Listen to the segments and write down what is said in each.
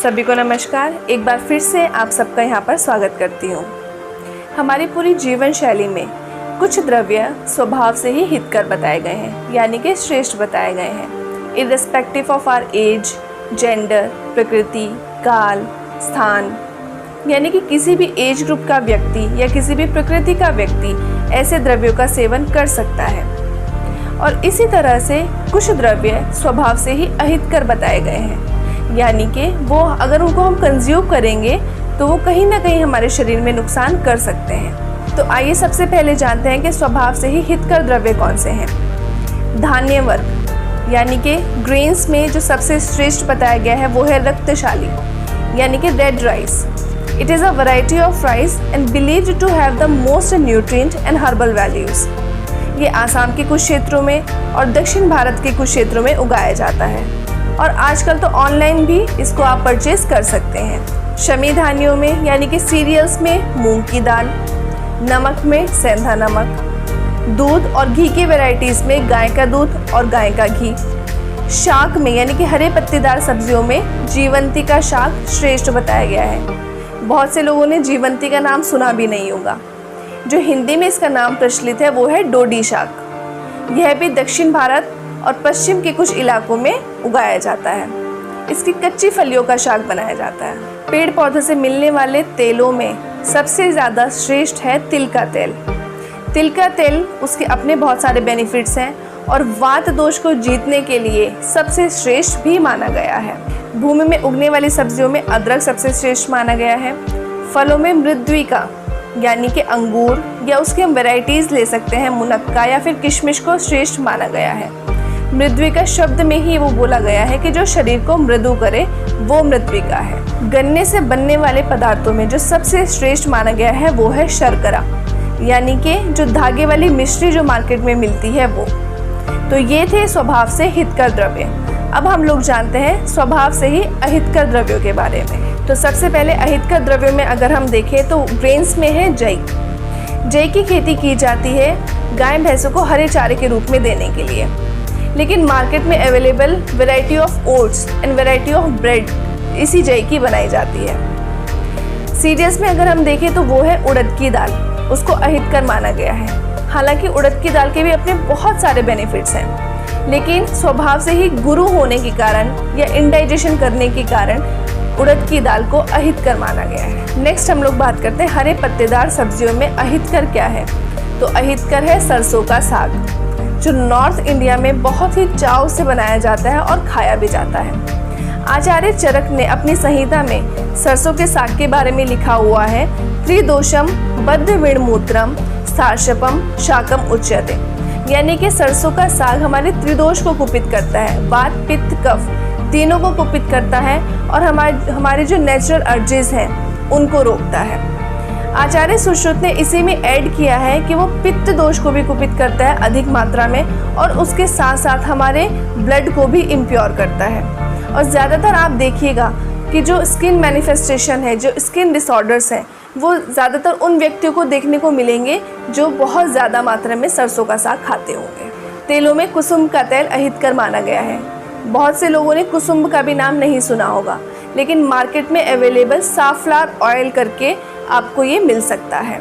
सभी को नमस्कार। एक बार फिर से आप सबका यहाँ पर स्वागत करती हूँ। हमारी पूरी जीवन शैली में कुछ द्रव्य स्वभाव से ही हितकर बताए गए हैं, यानी कि श्रेष्ठ बताए गए हैं, irrespective of our age, gender, प्रकृति, काल, स्थान। यानी कि किसी भी एज ग्रुप का व्यक्ति या किसी भी प्रकृति का व्यक्ति ऐसे द्रव्यों का सेवन कर सकता है। और इसी तरह से कुछ द्रव्य स्वभाव से ही अहितकर बताए गए हैं, यानी कि वो अगर उनको हम कंज्यूम करेंगे तो वो कहीं ना कहीं हमारे शरीर में नुकसान कर सकते हैं। तो आइए सबसे पहले जानते हैं कि स्वभाव से ही हितकर द्रव्य कौन से हैं। धान्य वर्ग, यानी कि ग्रेन्स में जो सबसे श्रेष्ठ बताया गया है वो है रक्तशाली, यानी कि red rice. It is a variety of rice and believed to have the most nutrient and herbal values. ये आसाम के कुछ क्षेत्रों में और दक्षिण भारत के कुछ क्षेत्रों में उगाया जाता है और आजकल तो ऑनलाइन भी इसको आप परचेज कर सकते हैं। शमी धान्यों में, यानी कि सीरियल्स में मूंग की दाल, नमक में सेंधा नमक, दूध और घी की वैरायटीज़ में गाय का दूध और गाय का घी, शाक में यानी कि हरे पत्तेदार सब्जियों में जीवंती का शाक श्रेष्ठ बताया गया है। बहुत से लोगों ने जीवंती का नाम सुना भी नहीं होगा। जो हिंदी में इसका नाम प्रचलित है वो है डोडी शाक। यह भी दक्षिण भारत और पश्चिम के कुछ इलाकों में उगाया जाता है। इसकी कच्ची फलियों का शाक बनाया जाता है। पेड़ पौधों से मिलने वाले तेलों में सबसे ज़्यादा श्रेष्ठ है तिल का तेल। तिल का तेल उसके अपने बहुत सारे बेनिफिट्स हैं और वात दोष को जीतने के लिए सबसे श्रेष्ठ भी माना गया है। भूमि में उगने वाली सब्जियों में अदरक सबसे श्रेष्ठ माना गया है। फलों में मृद्विका यानी कि अंगूर या उसकी हम वेराइटीज़ ले सकते हैं, मुनक्का या फिर किशमिश को श्रेष्ठ माना गया है। मृद्विका शब्द में ही वो बोला गया है कि जो शरीर को मृदु करे वो मृद्विका है। गन्ने से बनने वाले पदार्थों में जो सबसे श्रेष्ठ माना गया है वो है शर्करा, यानी कि जो धागे वाली मिश्री जो मार्केट में मिलती है वो। तो ये थे स्वभाव से हितकर द्रव्य। अब हम लोग जानते हैं स्वभाव से ही अहितकर द्रव्यों के बारे में। तो सबसे पहले अहितकर द्रव्यों में अगर हम देखें तो ग्रेन्स में है जई। जई की खेती की जाती है गाय भैंसों को हरे चारे के रूप में देने के लिए, लेकिन मार्केट में available variety of oats and variety of bread इसी जई की बनाई जाती है। सीरियल्स में अगर हम देखें तो वो है उड़द की दाल, उसको अहितकर माना गया है। हालांकि उड़द की दाल के भी अपने बहुत सारे बेनिफिट्स हैं, लेकिन स्वभाव से ही गुरु होने के कारण या इंडाइजेशन करने के कारण उड़द की दाल को अहितकर माना गया है। नेक्स्ट हम लोग बात करते हैं हरे पत्तेदार सब्जियों में अहितकर क्या है। तो अहितकर है सरसों का साग, जो नॉर्थ इंडिया में बहुत ही चाव से बनाया जाता है और खाया भी जाता है। आचार्य चरक ने अपनी संहिता में सरसों के साग के बारे में लिखा हुआ है, त्रिदोषम बद्ध विणमूत्रम स्थार्शपम शाकम उच्यते, यानी कि सरसों का साग हमारे त्रिदोष को कुपित करता है, वात पित्त कफ तीनों को कुपित करता है और हमारे जो नेचुरल अर्जेस हैं उनको रोकता है। आचार्य सुश्रुत ने इसी में ऐड किया है कि वो पित्त दोष को भी कुपित करता है अधिक मात्रा में और उसके साथ साथ हमारे ब्लड को भी इम्प्योर करता है। और ज़्यादातर आप देखिएगा कि जो स्किन मैनिफेस्टेशन है, जो स्किन डिसऑर्डर्स हैं, वो ज़्यादातर उन व्यक्तियों को देखने को मिलेंगे जो बहुत ज़्यादा मात्रा में सरसों का साग खाते होंगे। तेलों में कुसुम का तेल अहितकर माना गया है। बहुत से लोगों ने कुसुम का भी नाम नहीं सुना होगा, लेकिन मार्केट में अवेलेबल साफ्लावर ऑयल करके आपको ये मिल सकता है।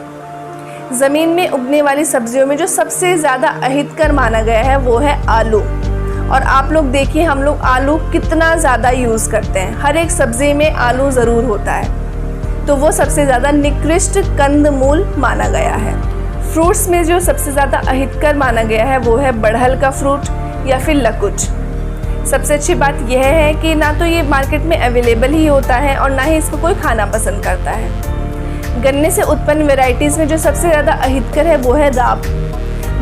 ज़मीन में उगने वाली सब्जियों में जो सबसे ज़्यादा अहितकर माना गया है वो है आलू। और आप लोग देखिए हम लोग आलू कितना ज़्यादा यूज़ करते हैं, हर एक सब्ज़ी में आलू ज़रूर होता है, तो वो सबसे ज़्यादा निकृष्ट कंदमूल माना गया है। फ्रूट्स में जो सबसे ज़्यादा अहितकर माना गया है वो है बड़हल का फ्रूट या फिर लकुच। सबसे अच्छी बात यह है कि ना तो ये मार्केट में अवेलेबल ही होता है और ना ही इसको कोई खाना पसंद करता है। गन्ने से उत्पन्न वैरायटीज़ में जो सबसे ज़्यादा अहितकर है वो है राब।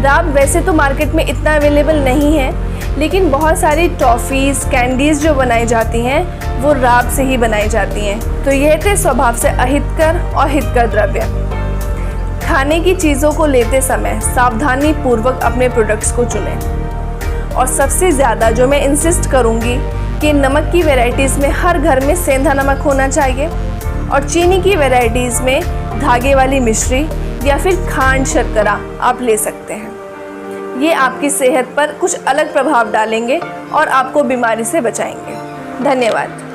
राब वैसे तो मार्केट में इतना अवेलेबल नहीं है, लेकिन बहुत सारी टॉफ़ीज़, कैंडीज़ जो बनाई जाती हैं वो राब से ही बनाई जाती हैं। तो यह थे स्वभाव से अहितकर और हितकर द्रव्य। खाने की चीज़ों को लेते समय सावधानी पूर्वक अपने प्रोडक्ट्स को चुनें। और सबसे ज़्यादा जो मैं इंसिस्ट करूँगी कि नमक की वैरायटीज़ में हर घर में सेंधा नमक होना चाहिए और चीनी की वैरायटीज़ में धागे वाली मिश्री या फिर खांड शर्करा आप ले सकते हैं। ये आपकी सेहत पर कुछ अलग प्रभाव डालेंगे और आपको बीमारी से बचाएंगे। धन्यवाद।